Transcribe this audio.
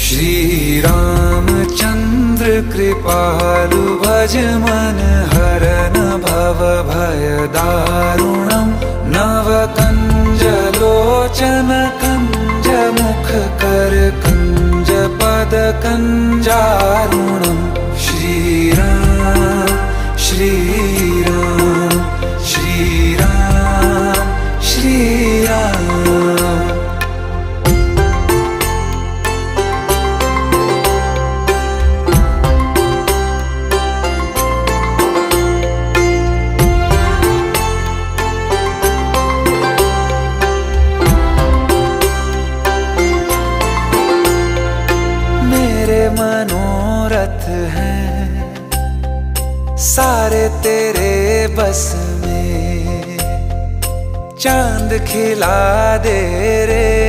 श्री रामचंद्र कृपालु भज मन हरन भव भय दारुणम नव कंज लोचन कंज मुख कर कंज पद कंजारुणम श्री राम श्री राम श्री राम श्री राम। मनोरथ हैं सारे तेरे बस में, चांद खिला दे रे